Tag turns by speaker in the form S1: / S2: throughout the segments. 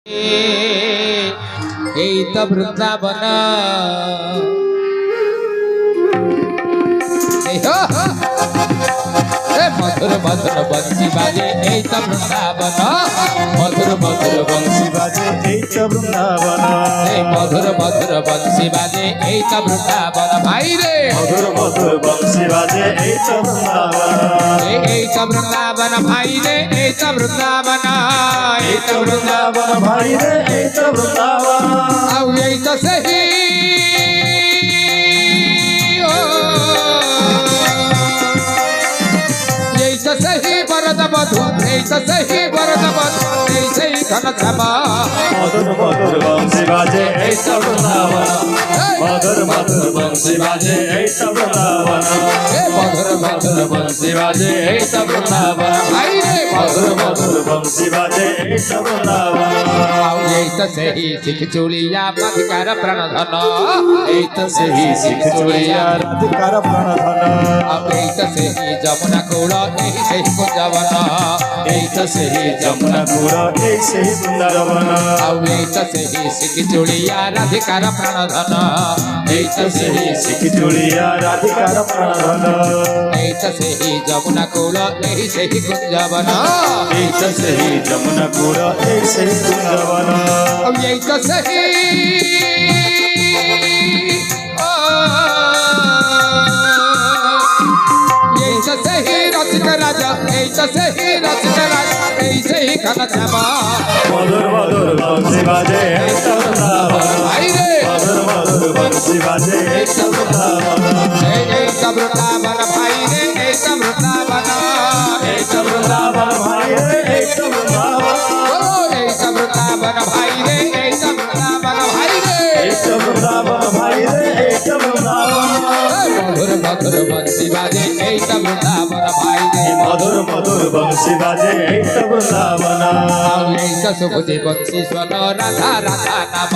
S1: एक वृंदावन मधुर मधुर बंसी बाजे एक वृंदावन मधुर मधुर बंसी
S2: बाजे एक वृंदावन
S1: मधुर मधुर बंसी बाजे एक वृंदावन भाई रे
S2: मधुर मधुर बंसी बाजे एक
S1: वृंदावन भाई रे एक वृंदावन
S2: भाई रे एक वृंदावन
S1: अब यही तो सही सही वरद मधु सही वरद मधु सही घन क्षमा
S2: मधुर मधुर बंसी बाजे एक वृंदावन मधुर मधुर बंसी बाजे एक वृंदावन
S1: मधुर मधुर बंसी बाजे एक वृंदावन
S2: मधुर मधुर बंसी बाजे एक वृंदावन
S1: सही सिख चूड़िया अधिकार प्रण धन
S2: एक सही सिख चूड़िया अधिकार प्रण धन
S1: सही जमुना कूल सही कुंजवन
S2: एक सही जमुना कूल एक सही वृंदावन
S1: सही सिख चूड़िया राधिकार प्रण धन
S2: एक सही सिख चूड़िया राधिकार प्रण धन
S1: एक सही जमुना कूल सही कुंजवन
S2: एक सही जमुना कूल एक सही वृंदावन
S1: एक सही सही रसिक राजा सही रसिक राजा सही घन क्षमा
S2: मधुर मधुर बंसी बाजे एक वृंदावन मधुर मधुर बंसी बाजे एक वृंदावन
S1: भाई रे एक वृंदावन
S2: भाई रे एक वृंदावन
S1: भाई रे एक वृंदावन भाई रे
S2: एक वृंदावन भाई रे एक वृंदावन
S1: मधुर मधुर बंसी बाजे एक वृंदावन भाई रे
S2: मधुर मधुर बंसी बाजे एक वृंदावन
S1: सुखी बंसी स्वन राधा राधा नाम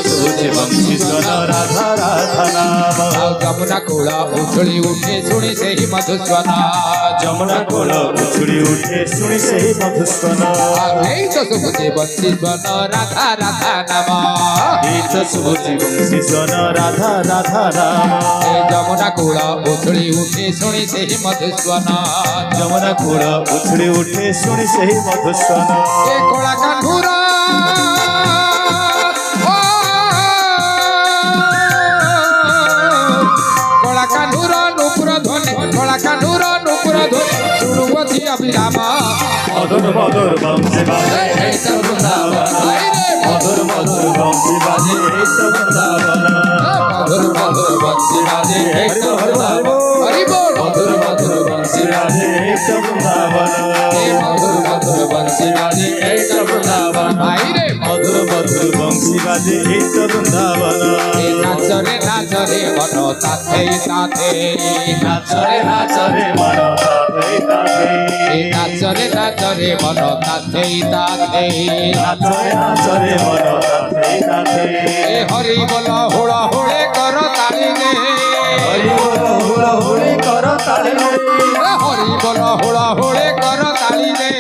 S2: सुखी बंसी स्वन राधा राधा नाम
S1: जमुना कूल उछली उठे सुनी से ही मधुस्वन
S2: जमुना कूल उछली उठे सुनी से ही मधुस्वन
S1: सुखी बंसी स्वन राधा राधा नाम
S2: सुखी बंसी स्वन राधा राधा नाम
S1: जमुना कूल उछली उठे सुनी से ही मधुस्वन
S2: जमुना कूल उछली उठे सुनी से ही मधुस्वन
S1: कोला कान्हुरा कोला कान्हुरा नुपुर ध्वनि कोला कान्हुरा नुपुर ध्वनि सुरुवती अभिराम
S2: मधुर मधुर बंसी बाजे एक वृंदावन मधुर मधुर बंसी बाजे एक वृंदावन
S1: मधुर मधुर बंसी बाजे एक वृंदावन हरि बोल मधुर मधुर बंसी बाजे
S2: एक वृंदावन
S1: मधुर मधुर बंसी बाजे एक वृंदावन भाई रे
S2: मधुर मधुर बंसी बाजे एक वृंदावन
S1: नाच रे मनो साथे साथे
S2: नाच रे मनो साथे साथे
S1: नाच रे मनो साथे साथे
S2: नाच रे मनो साथे साथे
S1: हरि बोल हुड़ा हुड़े कर ताली रे
S2: हरि बोल हुड़ा हुड़ी कर ताली रे
S1: हरि बोल हुड़ा हुड़े कर ताली रे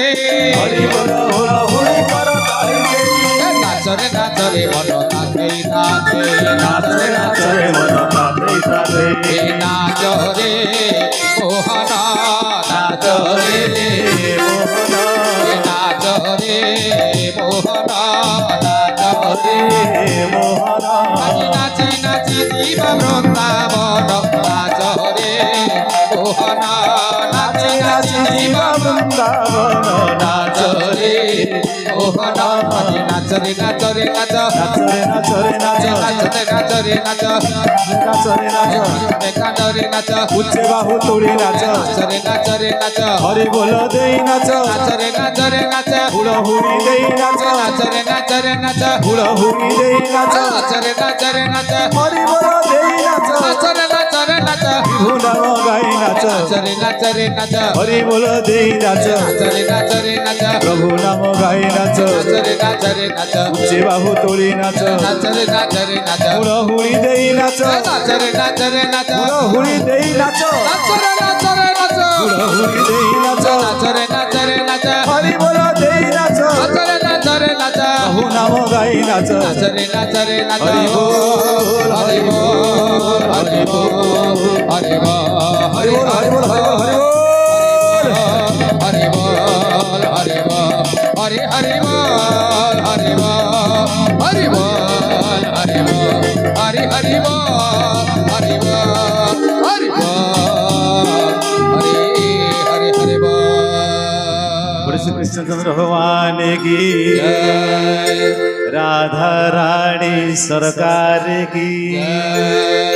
S2: हरि बोल हुड़ा हुड़ी कर ताली रे
S1: नाच रे मनो साथे साथे
S2: नाच रे मनो साथे साथे
S1: नाच रे मोहना नाच रे
S2: मोहना
S1: नाच रे मोहना नाच रे
S2: मोहना
S1: नाची नाची जीव वृंदावन नाच रे मोहना नाची नाची जीव
S2: वृंदावन
S1: नाच रे मोहना नाच रे नाच रे नाच
S2: नाच रे नाच रे नाच
S1: नाच रे नाच
S2: नाच रे नाच
S1: रे नाच
S2: उच्चे बाहु तोड़ी नाच
S1: नाच रे नाच
S2: हरि बोल देई नाच
S1: नाच रे नाच
S2: हुड़ा हुड़ी देई नाच
S1: रे नाच
S2: हुड़ा हुड़ी देई नाच
S1: नाच रे नाच
S2: हरि बोल देई नाच
S1: नाच रे नाच
S2: विभु नाम गाई नाच
S1: नाच रे नाच
S2: हरि बोल देई नाच
S1: रे नाच
S2: प्रभु नाम गाई नाच
S1: रे नाच
S2: उच्चे बाहु तोड़ी नाच
S1: नाच रे नाच
S2: हुड़ा हुड़ी देई नाच
S1: रे नाच
S2: हुड़ा हुड़ी देई नाच हुड़ा हुड़ी देई नाच
S1: रे नाच
S2: हरि बोल देई नाच
S1: नाच
S2: নাম গাই নাচ
S1: নাচরে নাচরে নাচ
S2: হরি বল
S1: হরি বল হরি বল হরি বল
S2: হরি বল হরি বল হরি বল
S1: হরি বল হরি বল হরি হরি বল হরি বল হরি বল হরি বল হরি হরি বল হরি বল হরি বল হরি হরি হরি বল
S2: श्री कृष्णचंद्र भगवान की
S1: जय
S2: राधा रानी सरकार की
S1: जय